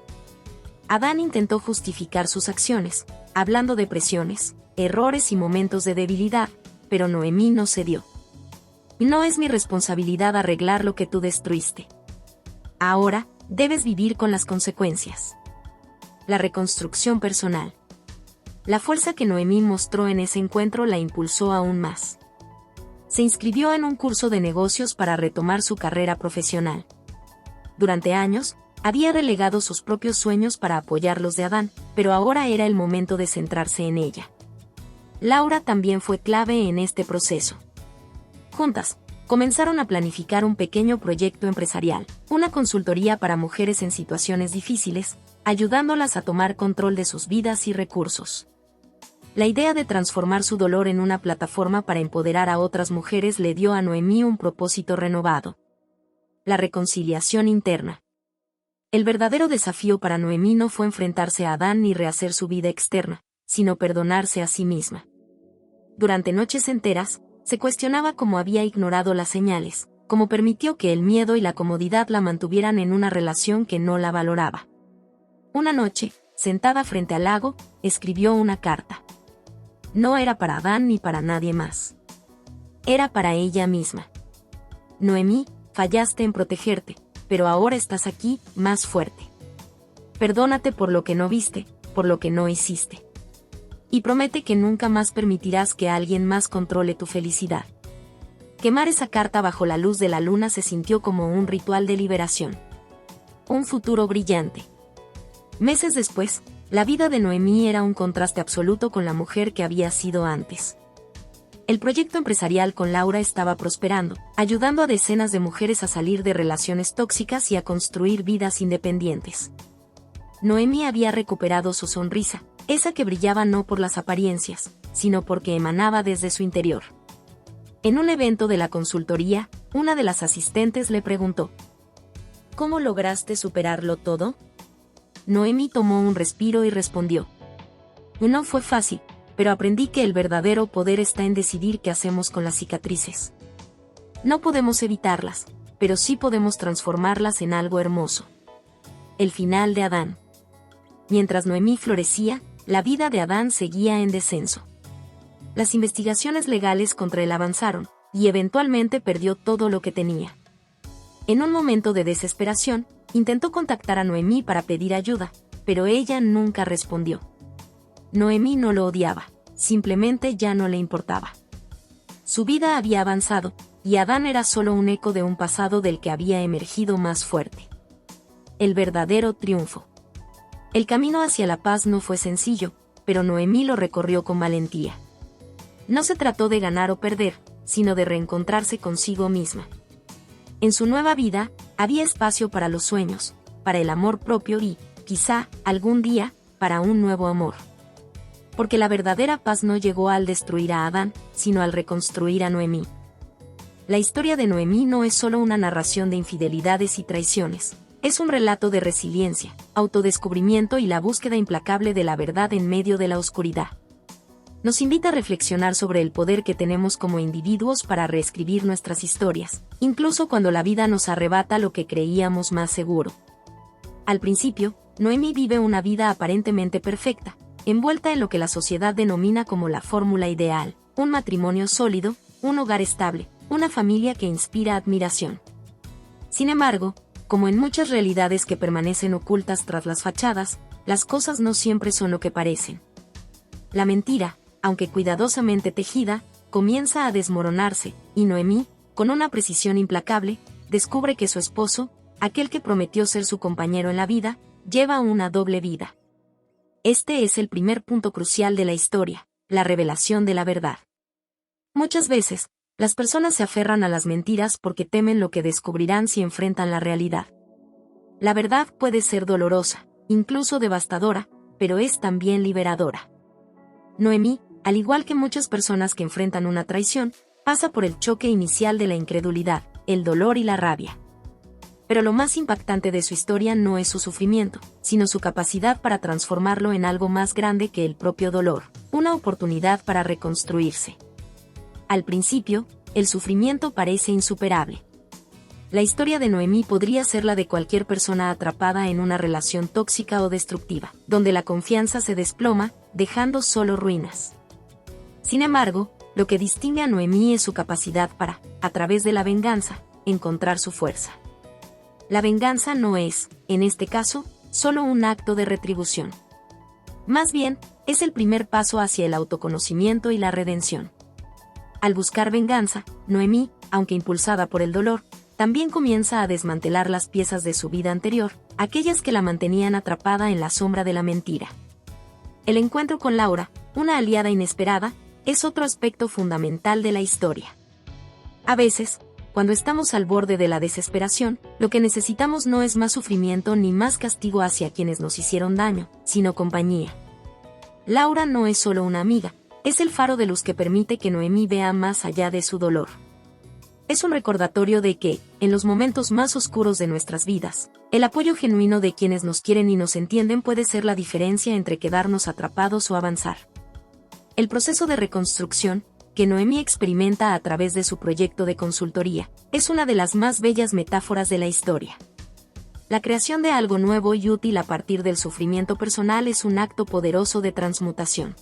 Adán intentó justificar sus acciones, hablando de presiones, errores y momentos de debilidad, pero Noemí no cedió. No es mi responsabilidad arreglar lo que tú destruiste. Ahora, debes vivir con las consecuencias. La reconstrucción personal. La fuerza que Noemí mostró en ese encuentro la impulsó aún más. Se inscribió en un curso de negocios para retomar su carrera profesional. Durante años, había relegado sus propios sueños para apoyar los de Adán, pero ahora era el momento de centrarse en ella. Laura también fue clave en este proceso. Juntas, comenzaron a planificar un pequeño proyecto empresarial, una consultoría para mujeres en situaciones difíciles, ayudándolas a tomar control de sus vidas y recursos. La idea de transformar su dolor en una plataforma para empoderar a otras mujeres le dio a Noemí un propósito renovado. La reconciliación interna. El verdadero desafío para Noemí no fue enfrentarse a Adán ni rehacer su vida externa, sino perdonarse a sí misma. Durante noches enteras, se cuestionaba cómo había ignorado las señales, cómo permitió que el miedo y la comodidad la mantuvieran en una relación que no la valoraba. Una noche, sentada frente al lago, escribió una carta. No era para Adán ni para nadie más. Era para ella misma. Noemí, fallaste en protegerte, pero ahora estás aquí, más fuerte. Perdónate por lo que no viste, por lo que no hiciste. Y promete que nunca más permitirás que alguien más controle tu felicidad. Quemar esa carta bajo la luz de la luna se sintió como un ritual de liberación. Un futuro brillante. Meses después, la vida de Noemí era un contraste absoluto con la mujer que había sido antes. El proyecto empresarial con Laura estaba prosperando, ayudando a decenas de mujeres a salir de relaciones tóxicas y a construir vidas independientes. Noemí había recuperado su sonrisa, esa que brillaba no por las apariencias, sino porque emanaba desde su interior. En un evento de la consultoría, una de las asistentes le preguntó: ¿Cómo lograste superarlo todo? Noemí tomó un respiro y respondió: No fue fácil, pero aprendí que el verdadero poder está en decidir qué hacemos con las cicatrices. No podemos evitarlas, pero sí podemos transformarlas en algo hermoso. El final de Adán. Mientras Noemí florecía, la vida de Adán seguía en descenso. Las investigaciones legales contra él avanzaron, y eventualmente perdió todo lo que tenía. En un momento de desesperación, intentó contactar a Noemí para pedir ayuda, pero ella nunca respondió. Noemí no lo odiaba, simplemente ya no le importaba. Su vida había avanzado, y Adán era solo un eco de un pasado del que había emergido más fuerte. El verdadero triunfo. El camino hacia la paz no fue sencillo, pero Noemí lo recorrió con valentía. No se trató de ganar o perder, sino de reencontrarse consigo misma. En su nueva vida, había espacio para los sueños, para el amor propio y, quizá, algún día, para un nuevo amor. Porque la verdadera paz no llegó al destruir a Adán, sino al reconstruir a Noemí. La historia de Noemí no es solo una narración de infidelidades y traiciones, es un relato de resiliencia, autodescubrimiento y la búsqueda implacable de la verdad en medio de la oscuridad. Nos invita a reflexionar sobre el poder que tenemos como individuos para reescribir nuestras historias, incluso cuando la vida nos arrebata lo que creíamos más seguro. Al principio, Noemí vive una vida aparentemente perfecta, envuelta en lo que la sociedad denomina como la fórmula ideal, un matrimonio sólido, un hogar estable, una familia que inspira admiración. Sin embargo, como en muchas realidades que permanecen ocultas tras las fachadas, las cosas no siempre son lo que parecen. La mentira, aunque cuidadosamente tejida, comienza a desmoronarse, y Noemí, con una precisión implacable, descubre que su esposo, aquel que prometió ser su compañero en la vida, lleva una doble vida. Este es el primer punto crucial de la historia, la revelación de la verdad. Muchas veces, las personas se aferran a las mentiras porque temen lo que descubrirán si enfrentan la realidad. La verdad puede ser dolorosa, incluso devastadora, pero es también liberadora. Noemí, al igual que muchas personas que enfrentan una traición, pasa por el choque inicial de la incredulidad, el dolor y la rabia. Pero lo más impactante de su historia no es su sufrimiento, sino su capacidad para transformarlo en algo más grande que el propio dolor, una oportunidad para reconstruirse. Al principio, el sufrimiento parece insuperable. La historia de Noemí podría ser la de cualquier persona atrapada en una relación tóxica o destructiva, donde la confianza se desploma, dejando solo ruinas. Sin embargo, lo que distingue a Noemí es su capacidad para, a través de la venganza, encontrar su fuerza. La venganza no es, en este caso, solo un acto de retribución. Más bien, es el primer paso hacia el autoconocimiento y la redención. Al buscar venganza, Noemí, aunque impulsada por el dolor, también comienza a desmantelar las piezas de su vida anterior, aquellas que la mantenían atrapada en la sombra de la mentira. El encuentro con Laura, una aliada inesperada, es otro aspecto fundamental de la historia. A veces, cuando estamos al borde de la desesperación, lo que necesitamos no es más sufrimiento ni más castigo hacia quienes nos hicieron daño, sino compañía. Laura no es solo una amiga, es el faro de luz que permite que Noemí vea más allá de su dolor. Es un recordatorio de que, en los momentos más oscuros de nuestras vidas, el apoyo genuino de quienes nos quieren y nos entienden puede ser la diferencia entre quedarnos atrapados o avanzar. El proceso de reconstrucción, que Noemí experimenta a través de su proyecto de consultoría, es una de las más bellas metáforas de la historia. La creación de algo nuevo y útil a partir del sufrimiento personal es un acto poderoso de transmutación.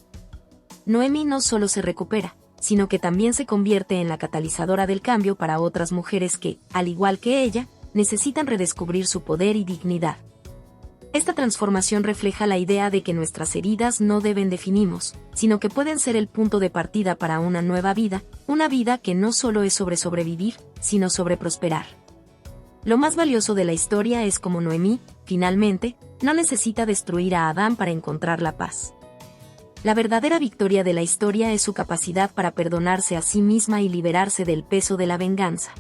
Noemí no solo se recupera, sino que también se convierte en la catalizadora del cambio para otras mujeres que, al igual que ella, necesitan redescubrir su poder y dignidad. Esta transformación refleja la idea de que nuestras heridas no deben definirnos, sino que pueden ser el punto de partida para una nueva vida, una vida que no solo es sobre sobrevivir, sino sobre prosperar. Lo más valioso de la historia es cómo Noemí, finalmente, no necesita destruir a Adán para encontrar la paz. La verdadera victoria de la historia es su capacidad para perdonarse a sí misma y liberarse del peso de la venganza.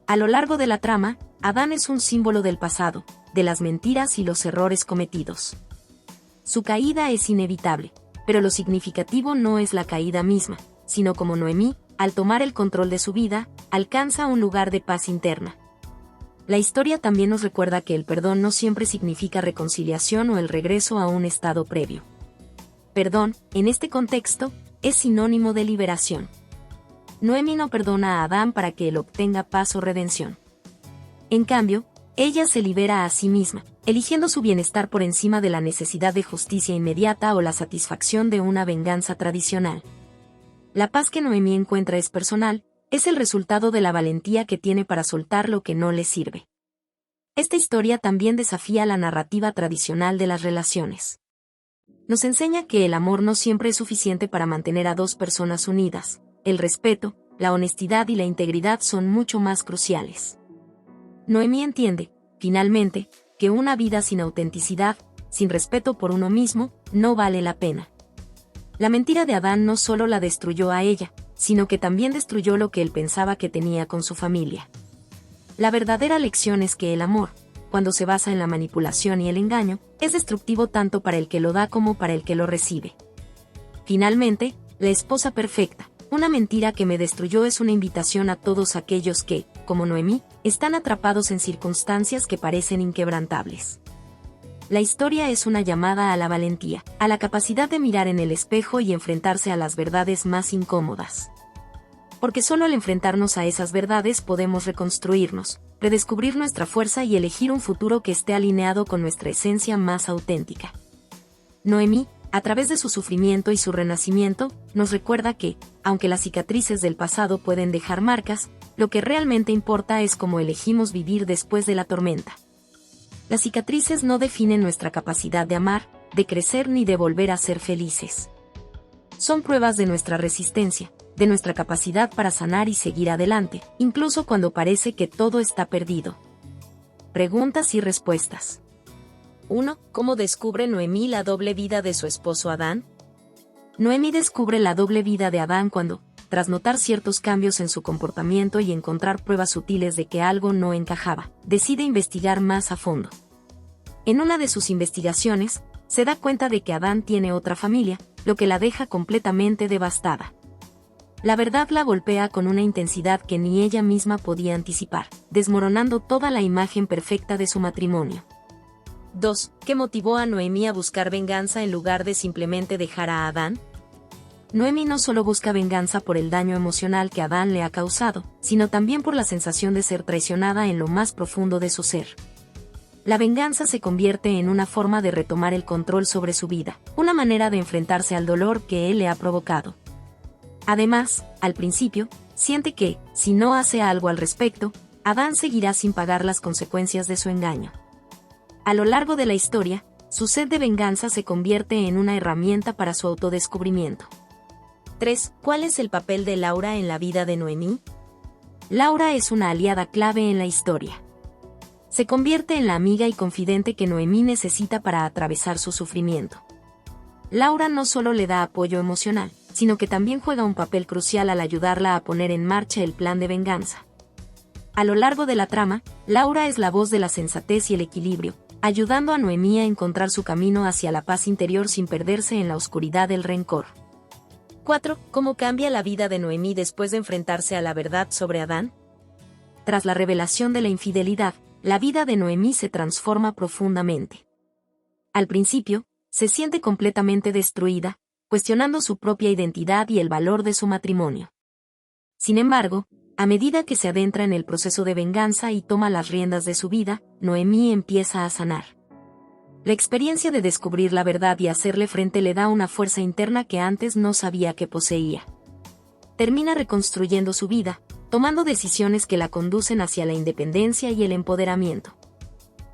A lo largo de la trama, Adán es un símbolo del pasado, de las mentiras y los errores cometidos. Su caída es inevitable, pero lo significativo no es la caída misma, sino como Noemí, al tomar el control de su vida, alcanza un lugar de paz interna. La historia también nos recuerda que el perdón no siempre significa reconciliación o el regreso a un estado previo. Perdón, en este contexto, es sinónimo de liberación. Noemí no perdona a Adán para que él obtenga paz o redención. En cambio, ella se libera a sí misma, eligiendo su bienestar por encima de la necesidad de justicia inmediata o la satisfacción de una venganza tradicional. La paz que Noemí encuentra es personal, es el resultado de la valentía que tiene para soltar lo que no le sirve. Esta historia también desafía la narrativa tradicional de las relaciones. Nos enseña que el amor no siempre es suficiente para mantener a dos personas unidas. El respeto, la honestidad y la integridad son mucho más cruciales. Noemí entiende, finalmente, que una vida sin autenticidad, sin respeto por uno mismo, no vale la pena. La mentira de Adán no solo la destruyó a ella, sino que también destruyó lo que él pensaba que tenía con su familia. La verdadera lección es que el amor, cuando se basa en la manipulación y el engaño, es destructivo tanto para el que lo da como para el que lo recibe. Finalmente, la esposa perfecta, una mentira que me destruyó, es una invitación a todos aquellos que, como Noemí, están atrapados en circunstancias que parecen inquebrantables. La historia es una llamada a la valentía, a la capacidad de mirar en el espejo y enfrentarse a las verdades más incómodas. Porque solo al enfrentarnos a esas verdades podemos reconstruirnos, redescubrir nuestra fuerza y elegir un futuro que esté alineado con nuestra esencia más auténtica. Noemí, a través de su sufrimiento y su renacimiento, nos recuerda que, aunque las cicatrices del pasado pueden dejar marcas, lo que realmente importa es cómo elegimos vivir después de la tormenta. Las cicatrices no definen nuestra capacidad de amar, de crecer ni de volver a ser felices. Son pruebas de nuestra resistencia, de nuestra capacidad para sanar y seguir adelante, incluso cuando parece que todo está perdido. Preguntas y respuestas. 1. ¿Cómo descubre Noemí la doble vida de su esposo Adán? Noemí descubre la doble vida de Adán cuando, tras notar ciertos cambios en su comportamiento y encontrar pruebas sutiles de que algo no encajaba, decide investigar más a fondo. En una de sus investigaciones, se da cuenta de que Adán tiene otra familia, lo que la deja completamente devastada. La verdad la golpea con una intensidad que ni ella misma podía anticipar, desmoronando toda la imagen perfecta de su matrimonio. 2. ¿Qué motivó a Noemí a buscar venganza en lugar de simplemente dejar a Adán? Noemí no solo busca venganza por el daño emocional que Adán le ha causado, sino también por la sensación de ser traicionada en lo más profundo de su ser. La venganza se convierte en una forma de retomar el control sobre su vida, una manera de enfrentarse al dolor que él le ha provocado. Además, al principio, siente que, si no hace algo al respecto, Adán seguirá sin pagar las consecuencias de su engaño. A lo largo de la historia, su sed de venganza se convierte en una herramienta para su autodescubrimiento. 3. ¿Cuál es el papel de Laura en la vida de Noemí? Laura es una aliada clave en la historia. Se convierte en la amiga y confidente que Noemí necesita para atravesar su sufrimiento. Laura no solo le da apoyo emocional, sino que también juega un papel crucial al ayudarla a poner en marcha el plan de venganza. A lo largo de la trama, Laura es la voz de la sensatez y el equilibrio, ayudando a Noemí a encontrar su camino hacia la paz interior sin perderse en la oscuridad del rencor. 4. ¿Cómo cambia la vida de Noemí después de enfrentarse a la verdad sobre Adán? Tras la revelación de la infidelidad, la vida de Noemí se transforma profundamente. Al principio, se siente completamente destruida, cuestionando su propia identidad y el valor de su matrimonio. Sin embargo, a medida que se adentra en el proceso de venganza y toma las riendas de su vida, Noemí empieza a sanar. La experiencia de descubrir la verdad y hacerle frente le da una fuerza interna que antes no sabía que poseía. Termina reconstruyendo su vida, tomando decisiones que la conducen hacia la independencia y el empoderamiento.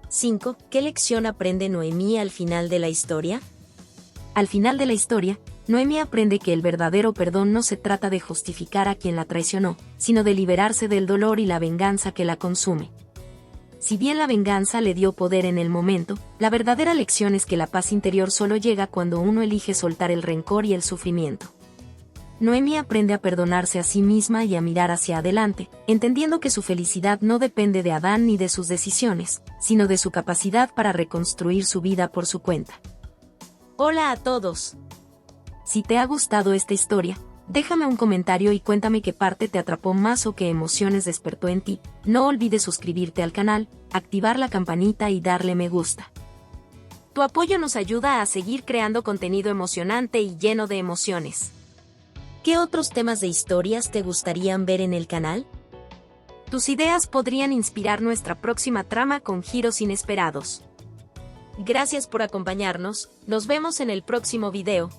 5. ¿Qué lección aprende Noemí al final de la historia? Al final de la historia, Noemí aprende que el verdadero perdón no se trata de justificar a quien la traicionó, sino de liberarse del dolor y la venganza que la consume. Si bien la venganza le dio poder en el momento, la verdadera lección es que la paz interior solo llega cuando uno elige soltar el rencor y el sufrimiento. Noemí aprende a perdonarse a sí misma y a mirar hacia adelante, entendiendo que su felicidad no depende de Adán ni de sus decisiones, sino de su capacidad para reconstruir su vida por su cuenta. Hola a todos. Si te ha gustado esta historia, déjame un comentario y cuéntame qué parte te atrapó más o qué emociones despertó en ti. No olvides suscribirte al canal, activar la campanita y darle me gusta. Tu apoyo nos ayuda a seguir creando contenido emocionante y lleno de emociones. ¿Qué otros temas de historias te gustarían ver en el canal? Tus ideas podrían inspirar nuestra próxima trama con giros inesperados. Gracias por acompañarnos, nos vemos en el próximo video.